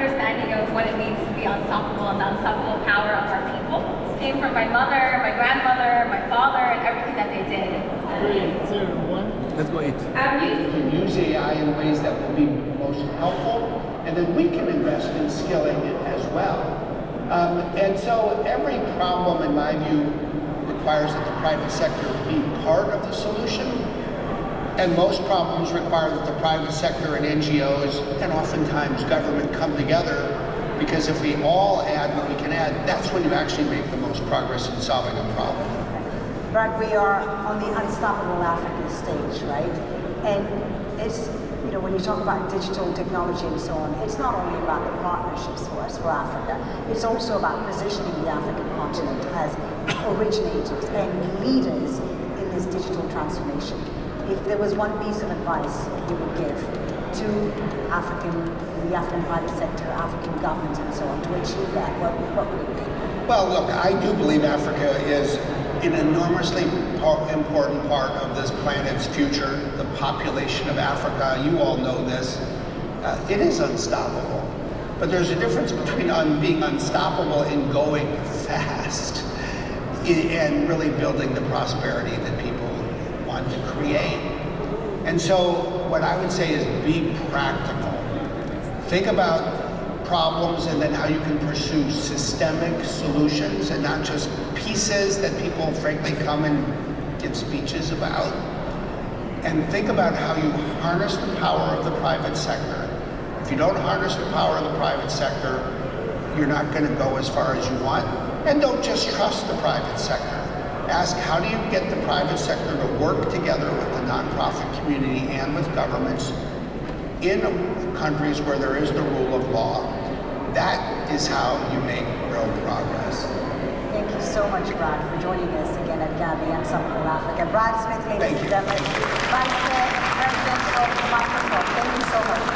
understanding of what it means to be unstoppable and the unstoppable power of our people came from my mother, my grandmother, my father, and everything that they did. 3, 2, 1. Let's go eat. We can use AI in ways that will be most helpful, and then we can invest in skilling it as well. And so every problem, in my view, requires that the private sector be part of the solution. And most problems require that the private sector and NGOs and oftentimes government come together, because if we all add what we can add, that's when you actually make the most progress in solving a problem. Brad, we are on the Unstoppable Africa stage, right? And it's, when you talk about digital technology and so on, it's not only about the partnerships for us, for Africa, it's also about positioning the African continent as originators and leaders in this digital transformation. If there was one piece of advice you would give to the African private sector, African governments and so on to achieve that, what would it be? Well, look, I do believe Africa is an enormously important part of this planet's future. The population of Africa, you all know this, it is unstoppable. But there's a difference between being unstoppable and going fast and really building the prosperity that people want to create. And so what I would say is be practical. Think about problems and then how you can pursue systemic solutions and not just pieces that people frankly come and give speeches about. And think about how you harness the power of the private sector. If you don't harness the power of the private sector, you're not going to go as far as you want. And don't just trust the private sector. Ask, how do you get the private sector to work together with the nonprofit community and with governments in countries where there is the rule of law? That is how you make real progress. Thank you so much, Brad, for joining us again at GABI and Unstoppable Africa. Brad Smith, ladies and gentlemen, Vice Chair and President of Microsoft. Thank you so much.